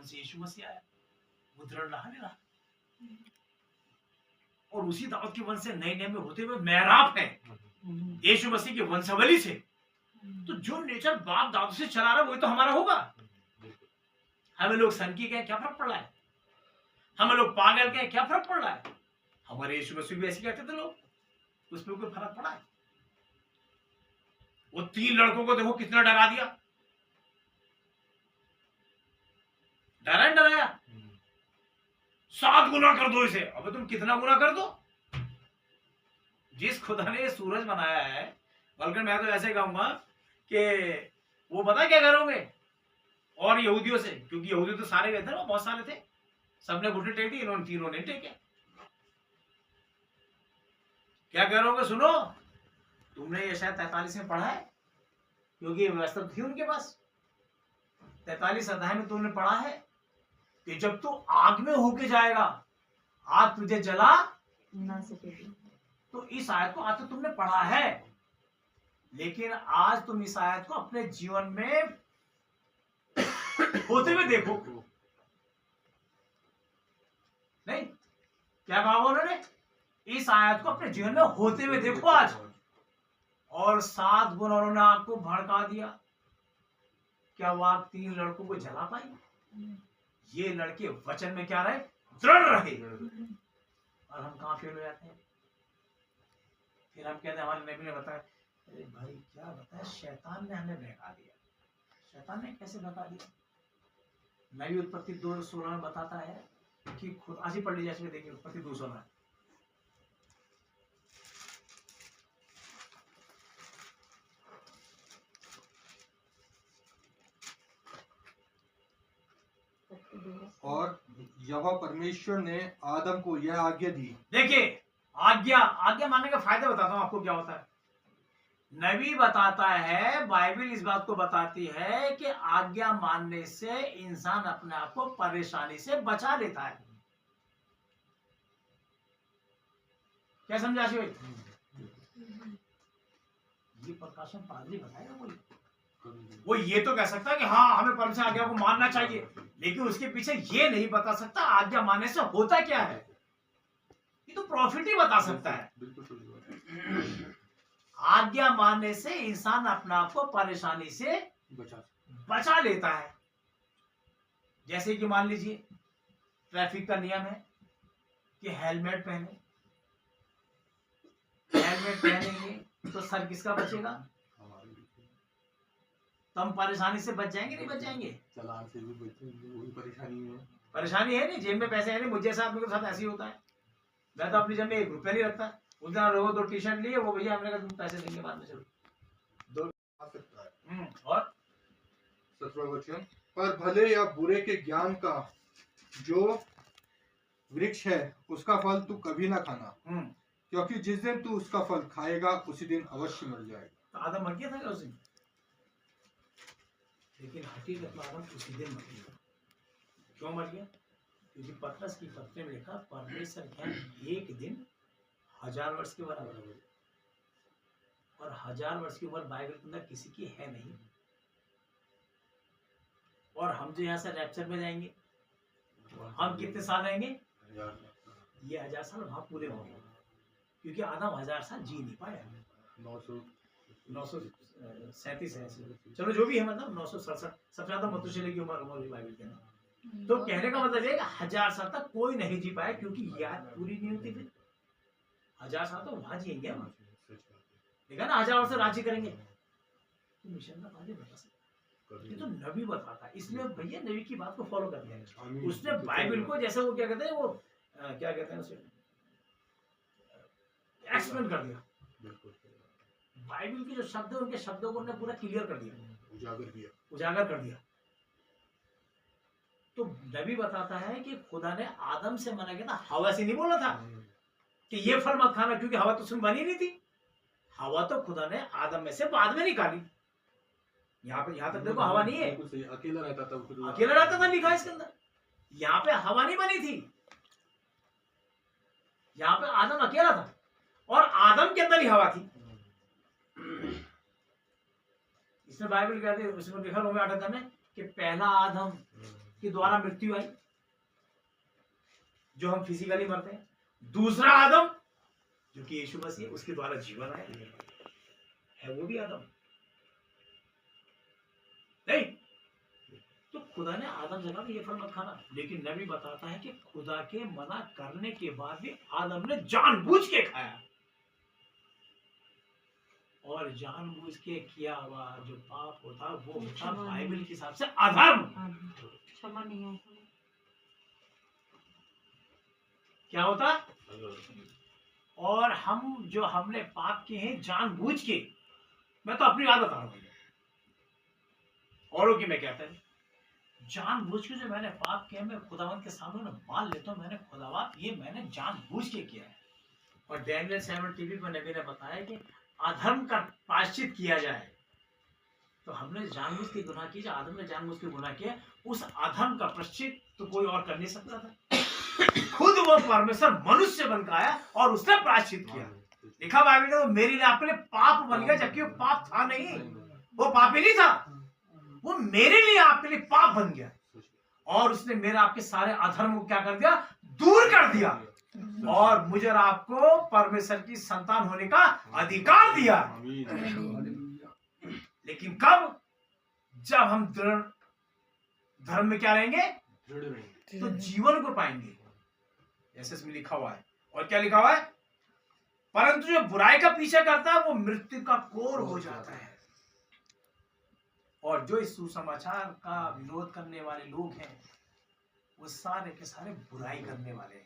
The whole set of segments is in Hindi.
से यीशु मसीह आया, वो दृढ़ रहा नहीं रहा। और उसी दाऊद के वंश से नए नियम में होते हुए मेहराब है यीशु मसीह की वंशावली से। तो जो नेचर बाप दाऊद से चला रहा है वही तो हमारा होगा। हमें लोग सनकी कहें, क्या फर्क पड़ रहा है? हमें लोग पागल कहें, क्या फर्क पड़ रहा है? हमारे यीशु मसीह भी ऐसे कहते थे लोग, उसमें कोई फर्क पड़ा है? वो 3 लड़कों को देखो कितना डरा दिया, डराया 7 गुना कर दो इसे। अब तुम कितना गुना कर दो? जिस खुदा ने सूरज बनाया है, बल्कि मैं तो ऐसे कहूंगा कि वो पता क्या करोगे और यहूदियों से, क्योंकि यहूदी तो सारे गए थे ना, बहुत सारे थे, सबने घुटने टेक दिए, इन्होंने तीनों ने टेके। क्या करोगे? सुनो, तुमने ये शायद 43 में पढ़ा है, क्योंकि ये व्यवस्था थी उनके पास। 43 अध्याय में तुमने पढ़ा है कि जब तू आग में होके जाएगा, आग तुझे जला ना सकेगी। तो इस आयत को आज तो तुमने पढ़ा है, लेकिन आज तुम इस आयत को अपने जीवन में होते हुए देखो। नहीं, क्या कहा उन्होंने? इस आयत को अपने जीवन में होते हुए देखो आज। और 7 गुना उन्होंने आग को भड़का दिया। क्या वो आग 3 लड़कों को जला पाई? ये लड़के वचन में क्या रहे? दृढ़ रहे। और हम कहां फेल हो जाते हैं? फिर हम कहते हैं हमारे नबी ने बताया। अरे भाई क्या बताया? शैतान ने हमें बहका दिया। शैतान ने कैसे बहका दिया? नबी उत्पत्ति 2:16 में बताता है कि खुद, आज ही पढ़ लीजिए, इसमें देखिए उत्पत्ति 2:16। और यहोवा परमेश्वर ने आदम को यह आज्ञा दी। देखिए, आज्ञा मानने का फायदा बताता हूं आपको क्या होता है। नबी बताता है, बाइबल इस बात को बताती है कि आज्ञा मानने से इंसान अपने आप को परेशानी से बचा लेता है। क्या समझा भाई? ये प्रकाशन पादरी बताएगा कोई? वो ये तो कह सकता है कि हाँ हमें परमेश्वर आज्ञा को मानना चाहिए, लेकिन उसके पीछे ये नहीं बता सकता आज्ञा मानने से होता क्या है। ये तो प्रॉफिट ही बता सकता है। आज्ञा मानने से इंसान अपने आप को परेशानी से बचा लेता है। जैसे कि मान लीजिए ट्रैफिक का नियम है कि हेलमेट पहने, हेलमेट पहनेंगे तो सर किसका बचेगा? तो हम परेशानी से बच जाएंगे, नहीं बच जाएंगे? चालान से भी बचेंगे, वही परेशानी है नहीं, जेब में पैसे है नहीं। मुझे साथ मेरे साथ ऐसे ही होता है। मैं तो अपनी जेब में 1 रुपया नहीं रखता। उस दिन लोगों 2 टी-शर्ट लिए, वो भैया हमने कहा तुम पैसे देंगे बाद में, चलो 2 आ सकता है। और 17वां वचन, पर भले या बुरे के ज्ञान का जो वृक्ष है उसका फल तू कभी ना खाना, क्योंकि जिस दिन तू उसका फल खाएगा उसी दिन अवश्य मर जाएगा। तो आदम मर गया था क्या उस दिन? लेकिन हकीकत में आदम उसी दिन मर गया। क्यों मर गया? क्योंकि पतरस की पत्री में लिखा परमेश्वर क्या एक दिन 1000 वर्ष के बराबर है, और 1000 वर्ष की उम्र बाइबल के अंदर किसी की है नहीं। और हम जो यहाँ से रैप्चर में जाएंगे, हम कितने साल रहेंगे? ये 1000 साल वहां पूरे होंगे, क्योंकि आदम 1000 साल जी नहीं पाया। 937 है, चलो जो भी है, मतलब 967 सबसे ज्यादा मथुशेलह की उम्र बाइबल के अंदर। तो कहने का मतलब ये है कि 1000 साल तक कोई नहीं जी पाया, क्योंकि याद पूरी नहीं होती। फिर 1000 साल तो वहां जिएंगे हम, देखा ना, 1000 वर्ष राज्य करेंगे। तो मिशन का बात बता सकता, ये तो नबी बताता है, इसलिए भैया नबी की बात को फॉलो करते हैं। उसने बाइबल को जैसे वो क्या कहते हैं, वो क्या कहते हैं उसे, एक्सप्लेन कर दिया। बाइबल के जो शब्द है उनके शब्दों को उन्होंने पूरा क्लियर कर दिया, उजागर कर दिया। तो नबी बताता है कि खुदा ने आदम से मना किया था, हवा से नहीं बोला था कि ये फल मत खाना, क्योंकि हवा तो उसमें बनी नहीं थी। हवा तो खुदा ने आदम में से बाद में निकाली। यहाँ तक देखो हवा नहीं है, अकेला रहता था, लिखा इसके अंदर। यहाँ पे हवा नहीं बनी थी, यहाँ पे आदम अकेला था और आदम के अंदर ही हवा थी। इसमें बाइबल कहते हैं, उसमें लिखा रोमियो 8 में कि पहला आदम के द्वारा मृत्यु आई, जो हम फिजिकली मरते हैं। दूसरा आदम जो कि यीशु मसीह, उसके द्वारा जीवन आया है, वो भी आदम नहीं। तो खुदा ने आदम से कहा ये फल मत खाना, लेकिन नबी बताता है कि खुदा के मना करने के बाद भी आदम ने जानबूझ के खाया, और जानबूझ के किया हुआ जो पाप होता वो होता बाइबल के हिसाब से अधर्म। क्षमा नहीं होता, क्या होता? और हम जो हमने पाप किए हैं जानबूझ के, मैं तो अपनी बात बता रहा हूं, औरों की मैं कहता है जानबूझ के जो मैंने पाप किया, मैं खुदावंत के सामने में मान लेता हूं, मैंने खुदावंत ये मैंने जानबूझ के किया है। और डैनियल 7 टीवी पर नबी ने बताया कि अधर्म का प्रायश्चित किया जाए, तो हमने जानबूझ के गुनाह किया, आदम ने जानबूझ के गुनाह किया, उस अधर्म का प्रायश्चित तो कोई और कर नहीं सकता था। खुद वो परमेश्वर मनुष्य बनकर आया और उसने प्रायश्चित किया। लिखा बाइबल में, मेरे लिए आपके लिए पाप बन गया, जबकि वो पाप था नहीं, वो पापी नहीं था, वो मेरे लिए आपके लिए पाप बन गया, और उसने मेरे आपके सारे अधर्म को क्या कर दिया? दूर कर दिया, और मुझे और आपको परमेश्वर की संतान होने का अधिकार दिया। लेकिन कब? जब हम दृढ़ धर्म में क्या रहेंगे? तो जीवन को पाएंगे, जैसे इसमें लिखा हुआ है। और क्या लिखा हुआ है? परंतु जो बुराई का पीछा करता है वो मृत्यु का कोर हो जाता है। और जो इस सुसमाचार का विरोध करने वाले लोग हैं, वो सारे के सारे बुराई करने वाले हैं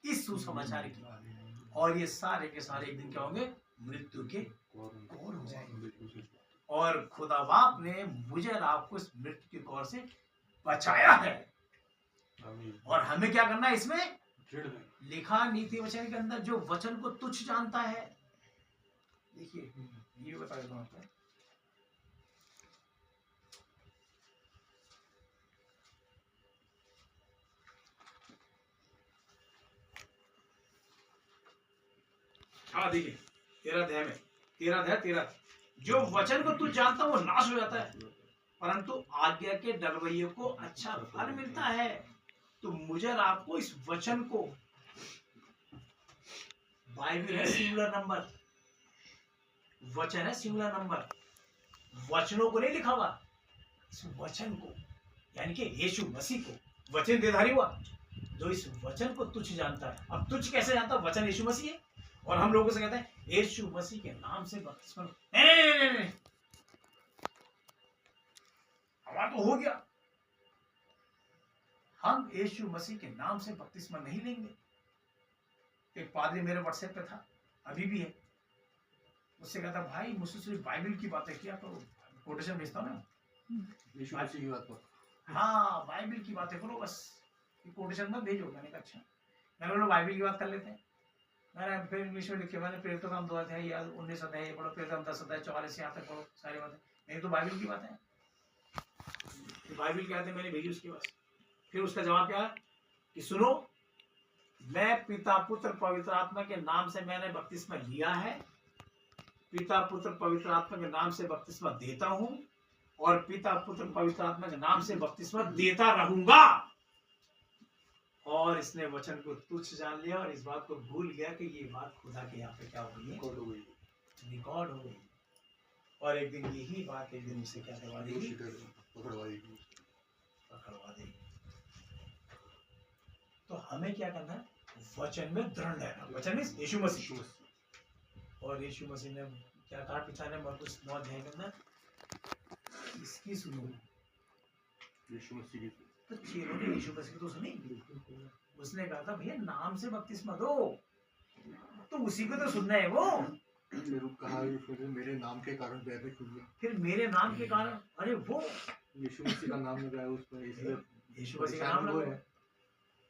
इस सुसमाचार की, और ये सारे के सारे एक दिन क्या होंगे? मृत्यु के कोर हो जाएंगे। और खुदा बाप ने मुझे और आपको इस मृत्यु के कोर से बचाया है, और हमें क्या करना है? इसमें लिखा नीति वचन के अंदर, जो वचन को तुच्छ जानता है। देखिए ये बता देता हूं आपको, हाँ देखिए 13 अध्याय में, 13 अध्याय 13, जो वचन को तुच्छ जानता वो नाश हो जाता है, परंतु आज्ञा के डरवैयों को अच्छा फल मिलता है। तो मुझे और आपको इस वचन को, बाइबल है सिंगुलर नंबर, वचन है सिंगुलर नंबर, वचनों को नहीं लिखा हुआ, इस वचन को, यानी कि यीशु मसीह को वचन देधारी हुआ, जो इस वचन को तुच्छ जानता है। अब तुच्छ कैसे जानता? वचन यीशु मसीह है, और हम लोगों से कहते हैं यीशु मसीह के नाम से बपतिस्मा। नहीं, हमारा तो हो गया, हम यीशु मसीह के नाम से बपतिस्मा नहीं लेंगे। एक पादरी मेरे व्हाट्सएप पे था, अभी भी है, उससे कहता भाई मुझसे सिर्फ बाइबल की बातें किया करो, कोटेशन भेजता हूँ ना यीशु मसीह की बात पर, हाँ बाइबल की बातें करो बस, कोटेशन मत भेजो। मैंने कहा अच्छा, मैंने बोला बाइबल की बात कर लेते हैं। मैंने फिर इंग्लिश में लिखे, मैंने प्रेरितों का काम 2 अध्याय या 19 अध्याय पढ़ो, प्रेरितों का 10 अध्याय 44 यहाँ तक पढ़ो, सारी बातें। नहीं तो बाइबल की बातें, तो बाइबल क्या है? मैंने भेजी उसके पास। फिर उसका जवाब क्या है कि सुनो, मैं पिता पुत्र पवित्र आत्मा के नाम से मैंने बपतिस्मा लिया है, पिता पुत्र पवित्र आत्मा के नाम से बपतिस्मा देता हूं, और पिता पुत्र पवित्र आत्मा के नाम से बपतिस्मा देता रहूंगा। और इसने वचन को तुच्छ जान लिया, और इस बात को भूल गया कि ये बात खुदा के यहाँ पे क्या हो गई है? रिकॉर्ड हो गई। और एक दिन यही बात एक दिन उसे क्या करवा देगी? पकड़वा देगी। तो हमें क्या करना है? वचन में दृढ़ रहना। वचन में यीशु मसीह, और यीशु मसीह ने क्या कहा पिता ने? मरकुस 9 अध्याय के अंदर, इसकी सुनो। यीशु मसीह की, तो चेलों ने यीशु मसीह तो सुनी। उसने कहा था भैया नाम से बपतिस्मा दो, तो उसी को तो सुनना है। वो कहा फिर मेरे नाम के कारण वैभव हुआ, फिर मेरे नाम के कारण, अरे वो यीशु मसीह का नाम लगाया उस पर, इसलिए यीशु मसीह का नाम लगाया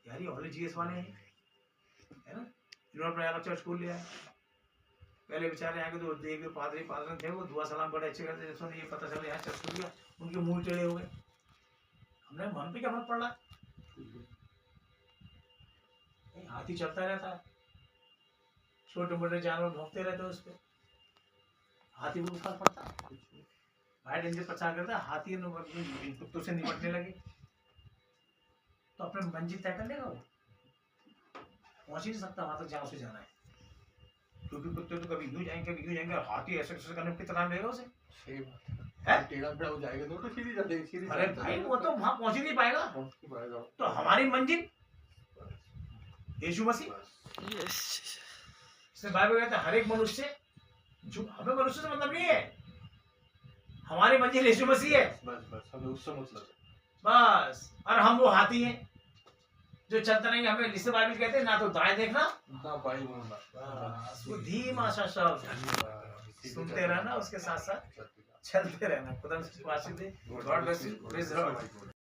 यार। ये ऑल जीएस वाले हैं, है ना? इन्होंने अपना अलग चर्च खोल लिया है। पहले बेचारे आगे तो देख पादरी थे, वो दुआ सलाम बड़े अच्छे करते, जैसे उन्हें ये पता चला यहाँ चर्च खोल लिया, उनके मुंह टेढ़े हो गए। हमने मन पे क्या फर्क पड़ रहा? हाथी चलता रहता है, छोटे मोटे जानवर भौंकते रहते हैं उस पर, हाथी को फर्क पड़ता है? भाई डेंजर प्रचार करता है, हाथी कुत्तों से निपटने लगे, तो अपने मंजिल तय कर लेगा वो, पहुंच ही नहीं सकता वहां तक जहाँ उसे जाना है, क्योंकि कुत्ते तो कभी यूं जाएंगे कभी यूं जाएंगे, और हाथी ऐसे ऐसे करने में कितना टाइम लगेगा उसे। सही बात है? है, टेढ़ा मेढ़ा हो जाएगा तो सीधी जाएगी, सीधी अरे भाई वो तो वहां पहुंच ही नहीं पाएगा। पहुंच नहीं पाएगा। तो हमारी मंजिल यीशु मसीह। यस इसमें बाइबल कहता है हर एक मनुष्य, जो हमें मनुष्य से मतलब नहीं है, हमारी मंजिल यीशु मसीह है बस बस हमें उससे मतलब है। बस। और हम वो हाथी हैं जो चलते रहेंगे, हमें जिसे बाइबल कहते हैं ना तो दाएं देखना ना बाई मुड़ना, बस, वो धीमा सा शब्द सुनते रहना, उसके साथ साथ चलते रहना। खुदा आपको आशीष दे। God bless you. Praise the Lord.